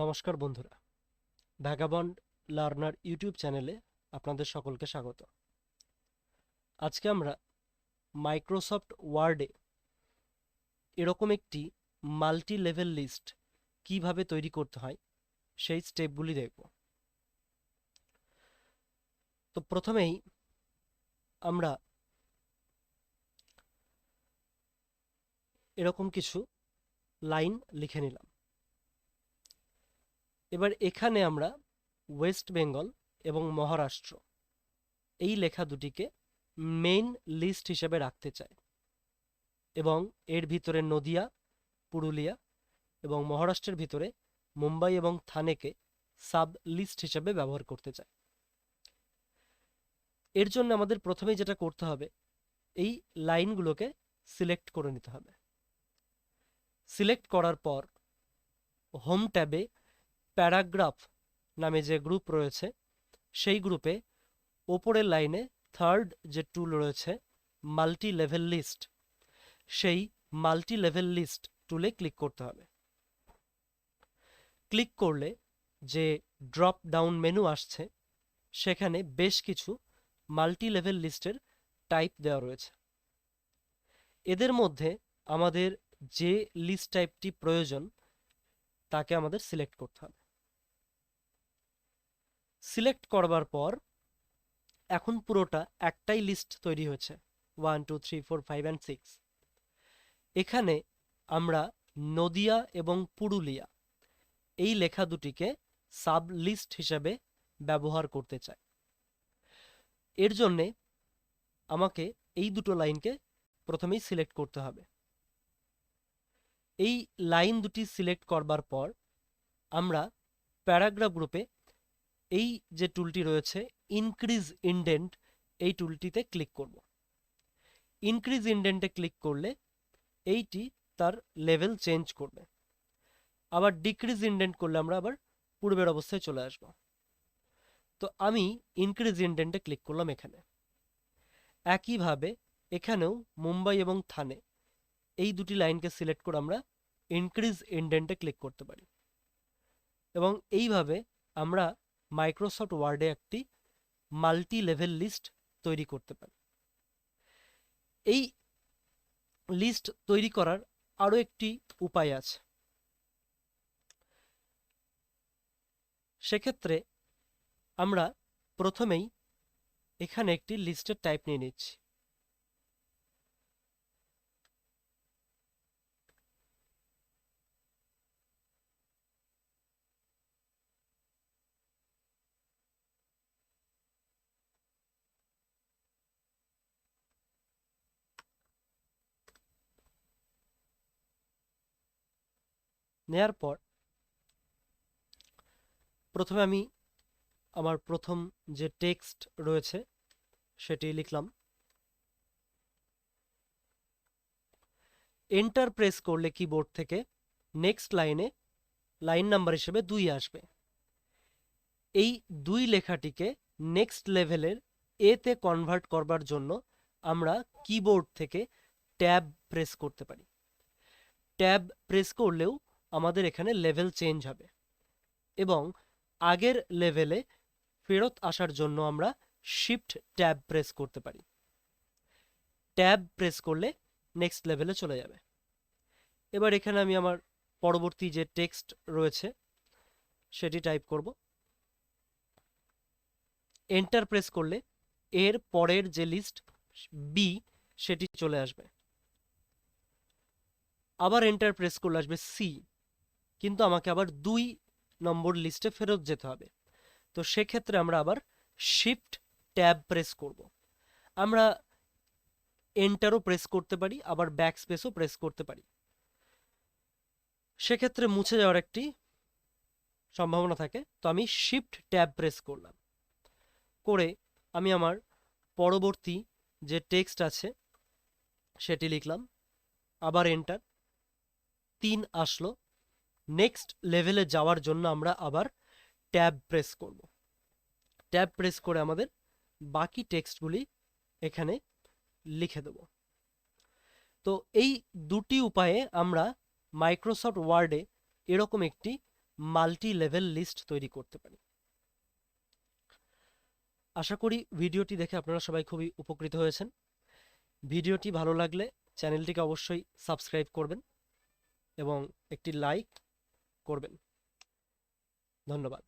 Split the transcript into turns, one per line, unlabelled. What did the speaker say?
নমস্কার বন্ধুরা, vagabond learner YouTube চ্যানেলে আপনাদের সকলকে স্বাগত। আজকে আমরা মাইক্রোসফট ওয়ার্ডে এরকম একটি মাল্টি লেভেল লিস্ট কিভাবে তৈরি করতে হয় সেই স্টেপগুলি দেখব। তো প্রথমেই আমরা এরকম কিছু লাইন লিখে নিলাম। এবার এখানে আমরা ওয়েস্ট বেঙ্গল এবং মহারাষ্ট্র এই লেখা দুটিকে মেইন লিস্ট হিসেবে রাখতে চাই এবং এর ভিতরে নদিয়া, পুরুলিয়া এবং মহারাষ্ট্রের ভিতরে মুম্বাই এবং থানেকে সাব লিস্ট হিসেবে ব্যবহার করতে চাই। এর জন্য আমাদের প্রথমেই যেটা করতে হবে, এই লাইনগুলোকে সিলেক্ট করে নিতে হবে। সিলেক্ট করার পর হোম ট্যাবে প্যারাগ্রাফ নামে যে গ্রুপ রয়েছে সেই গ্রুপে ওপরের লাইনে থার্ড যে টুল রয়েছে মাল্টি লেভেল লিস্ট, সেই মাল্টি লেভেল লিস্ট টুলে ক্লিক করতে হবে। ক্লিক করলে যে ড্রপ ডাউন মেনু আসছে সেখানে বেশ কিছু মাল্টি লেভেল লিস্টের টাইপ দেওয়া রয়েছে। এদের মধ্যে আমাদের যে লিস্ট টাইপটি প্রয়োজন তাকে আমাদের সিলেক্ট করতে হবে। সিলেক্ট করবার পর এখন পুরোটা একটাই লিস্ট তৈরি হয়েছে, 1 2 3 4 5 and 6। এখানে আমরা নদিয়া এবং পুরুলিয়া এই লেখা দুটিকে সাব লিস্ট হিসেবে ব্যবহার করতে চাই। এর জন্যে আমাকে এই দুটো লাইনকে প্রথমেই সিলেক্ট করতে হবে। এই লাইন দুটি সিলেক্ট করবার পর আমরা প্যারাগ্রাফ গ্রুপে এই যে টুলটি রয়েছে ইনক্রিজ ইনডেন্ট, এই টুলটিতে ক্লিক করব। ইনক্রিজ ইনডেন্টে ক্লিক করলে এইটি তার লেভেল চেঞ্জ করবে। আবার ডিক্রিজ ইনডেন্ট করলে আমরা আবার পূর্বের অবস্থায় চলে আসব। তো আমি ইনক্রিজ ইনডেন্টে ক্লিক করলাম এখানে। একইভাবে এখানেও মুম্বাই এবং থানে এই দুটি লাইনকে সিলেক্ট করে আমরা ইনক্রিজ ইনডেন্টে ক্লিক করতে পারি এবং এইভাবে আমরা মাইক্রোসফট ওয়ার্ডে একটি মাল্টি লেভেল লিস্ট তৈরি করতে পারি। এই লিস্ট তৈরি করার আরও একটি উপায় আছে। সেক্ষেত্রে আমরা প্রথমেই এখানে একটি লিস্টের টাইপ নিয়ে নিচ্ছি। নেয়ার পর প্রথমে আমি আমার প্রথম যে টেক্সট রয়েছে সেটি লিখলাম। এন্টার প্রেস করলে কিবোর্ড থেকে নেক্সট লাইনে লাইন নাম্বার হিসেবে 2 আসবে। এই 2 লেখাটিকে নেক্সট লেভেলের এতে কনভার্ট করবার জন্য আমরা কিবোর্ড থেকে ট্যাব প্রেস করতে পারি। ট্যাব প্রেস করলেও আমাদের এখানে লেভেল চেঞ্জ হবে এবং আগের লেভেলে ফেরত আসার জন্য আমরা শিফট ট্যাব প্রেস করতে পারি। ট্যাব প্রেস করলে নেক্সট লেভেলে চলে যাবে। এবার এখানে আমি আমার পরবর্তী যে টেক্সট রয়েছে সেটি টাইপ করব। এন্টার প্রেস করলে এর পরের যে লিস্ট বি সেটি চলে আসবে। আবার এন্টার প্রেস করলে আসবে সি, কিন্তু আমাকে আবার 2 নম্বর লিস্টে ফেরত যেতে হবে। তো সেক্ষেত্রে আমরা আবার শিফট ট্যাব প্রেস করব। আমরা এন্টারও প্রেস করতে পারি, আবার ব্যাক স্পেসও প্রেস করতে পারি। সেক্ষেত্রে মুছে যাওয়ার একটি সম্ভাবনা থাকে। তো আমি শিফট ট্যাব প্রেস করলাম, করে আমি আমার পরবর্তী যে টেক্সট আছে সেটি লিখলাম। আবার এন্টার, 3 আসলো। নেক্সট লেভেলে যাওয়ার জন্য আমরা আবার ট্যাব প্রেস করব। ট্যাব প্রেস করে আমাদের বাকি টেক্সটগুলি এখানে লিখে দেব। তো এই দুটি উপায়ে আমরা মাইক্রোসফট ওয়ার্ডে এরকম একটি মাল্টি লেভেল লিস্ট তৈরি করতে পারি। আশা করি ভিডিওটি দেখে আপনারা সবাই খুবই উপকৃত হয়েছেন। ভিডিওটি ভালো লাগলে চ্যানেলটিকে অবশ্যই সাবস্ক্রাইব করবেন এবং একটি লাইক করবেন। ধন্যবাদ।